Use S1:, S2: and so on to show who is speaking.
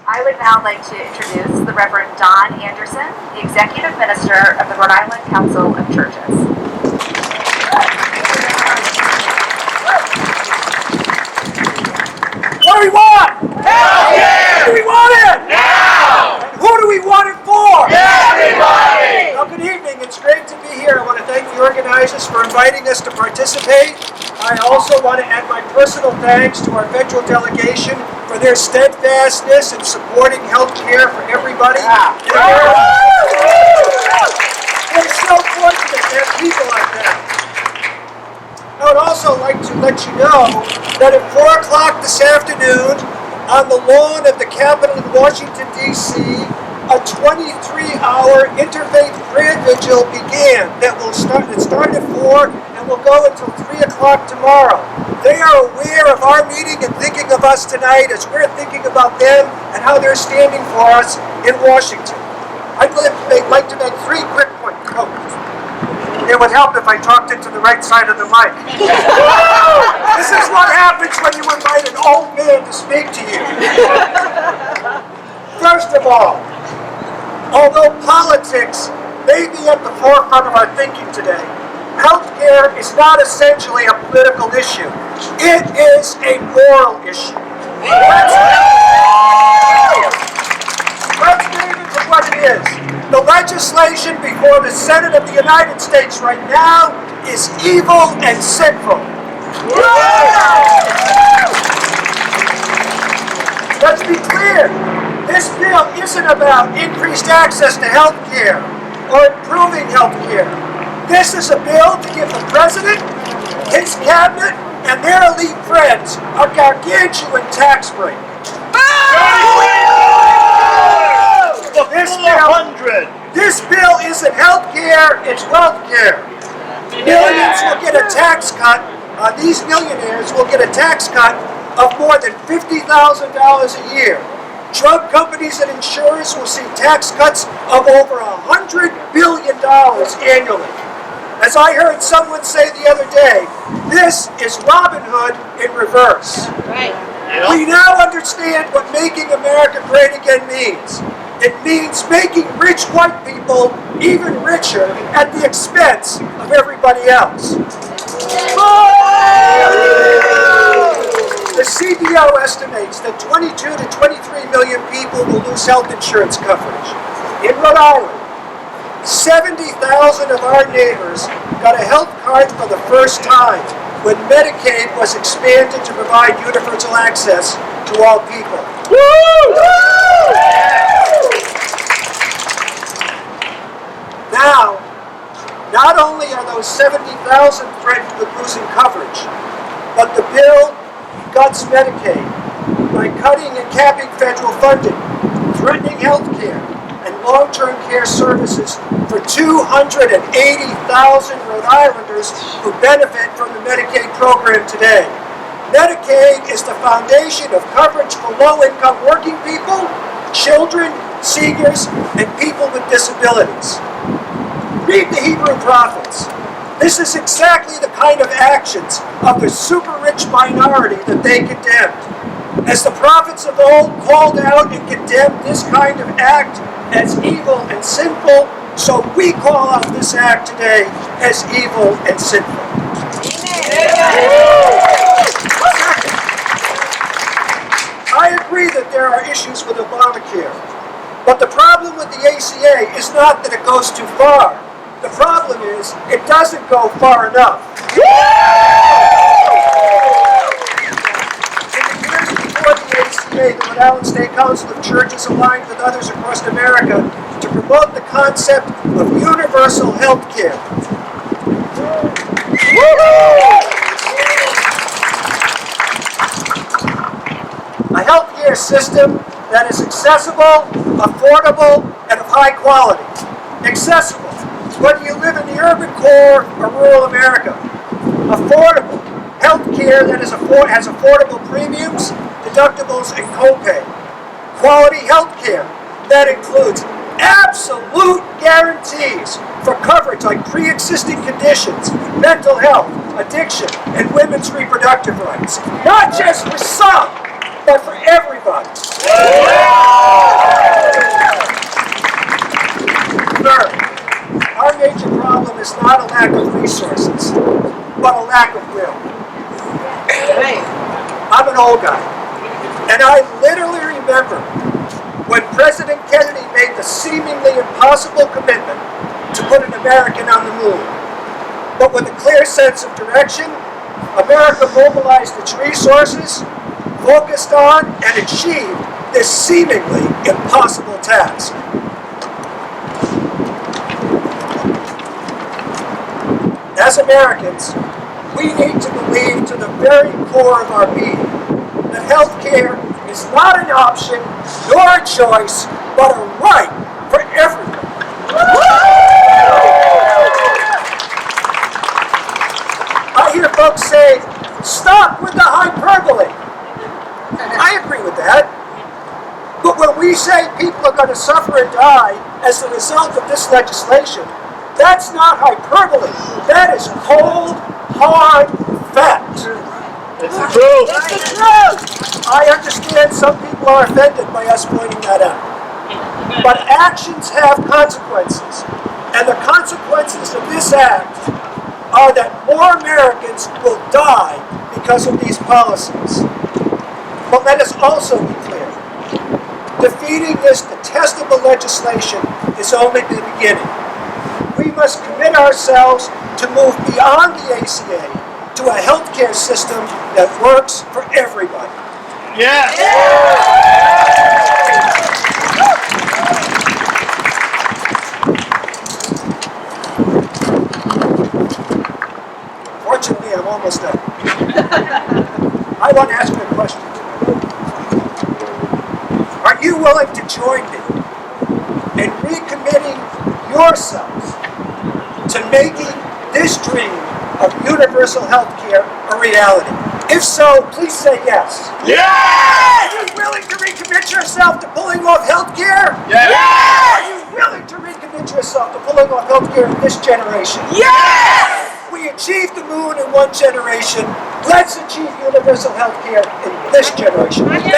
S1: I would now like to introduce the Reverend Don Anderson, the Executive Minister of the Rhode Island Council of Churches.
S2: What do we want?
S3: Healthcare!
S2: What do we want it?
S3: Now!
S2: And who do we want it for?
S3: Everybody!
S2: Well, good evening. It's great to be here. I want to thank the organizers for inviting us to participate. I also want to add my personal thanks to our federal delegation for their steadfastness in supporting health care for everybody. We're so fortunate to have people like that. I would also like to let you know that at 4 o'clock this afternoon on the lawn of the Capitol in Washington, D.C., a 23-hour interfaith prayer vigil began. It started at 4 and will go until 3 o'clock tomorrow. They are aware of our meeting and thinking of us tonight as we're thinking about them and how they're standing for us in Washington. I'd like to make 3 quick points. Oh, it would help if I talked into the right side of the mic. This is what happens when you invite an old man to speak to you. First of all, although politics may be at the forefront of our thinking today, healthcare is not essentially a political issue. It is a moral issue. Let's name it for what it is. The legislation before the Senate of the United States right now is evil and sinful. Let's be clear. This bill isn't about increased access to health care or improving health care. This is a bill to give the president, his cabinet, and their elite friends a gargantuan tax break. This bill isn't health care, it's wealth care. Millions will get a tax cut. These millionaires will get a tax cut of more than $50,000 a year. Drug companies and insurers will see tax cuts of over $100 billion annually. As I heard someone say the other day, this is Robin Hood in reverse.
S3: Right.
S2: We now understand what making America great again means. It means making rich white people even richer at the expense of everybody else. The CBO estimates that 22 to 23 million people will lose health insurance coverage. In Rhode Island, 70,000 of our neighbors got a health card for the first time when Medicaid was expanded to provide universal access to all people. Now, not only are those 70,000 threatened with losing coverage, but the bill guts Medicaid by cutting and capping federal funding, threatening health care and long-term care services for 280,000 Rhode Islanders who benefit from the Medicaid program today. Medicaid is the foundation of coverage for low-income working people, children, seniors, and people with disabilities. Read the Hebrew prophets. This is exactly the kind of actions of the super-rich minority that they condemned. As the prophets of old called out and condemned this kind of act as evil and sinful, so we call out this act today as evil and sinful. I agree that there are issues with Obamacare, but the problem with the ACA is not that it goes too far. The problem is, it doesn't go far enough. In the years before the ACA, the Rhode Island State Council of Churches aligned with others across America to promote the concept of universal health care. A health care system that is accessible, affordable, and of high quality. Accessible, whether you live in the urban core or rural America. Affordable, health care that has affordable premiums, deductibles, and copay. Quality health care that includes absolute guarantees for coverage like pre-existing conditions, mental health, addiction, and women's reproductive rights. Not just for some, but for everybody. is not a lack of resources, but a lack of will. I'm an old guy, and I literally remember when President Kennedy made the seemingly impossible commitment to put an American on the moon. But with a clear sense of direction, America mobilized its resources, focused on, and achieved this seemingly impossible task. As Americans, we need to believe to the very core of our being that health care is not an option nor a choice, but a right for everyone. I hear folks say, stop with the hyperbole. I agree with that. But when we say people are going to suffer and die as a result of this legislation, that's not hyperbole. That is cold, hard fact.
S3: It's the truth.
S2: It's the truth. I understand some people are offended by us pointing that out. But actions have consequences. And the consequences of this act are that more Americans will die because of these policies. But let us also be clear. Defeating this detestable legislation is only the beginning. We must commit ourselves to move beyond the ACA to a healthcare system that works for everybody.
S3: Yes.
S2: Fortunately, I'm almost done. I want to ask you a question. Are you willing to join me in recommitting yourselves to making this dream of universal health care a reality? If so, please say yes.
S3: Yes.
S2: Are you willing to recommit yourself to pulling off health care?
S3: Yes.
S2: Are you willing to recommit yourself to pulling off health care in this generation?
S3: Yes.
S2: We achieved the moon in one generation. Let's achieve universal health care in this generation. Thank you.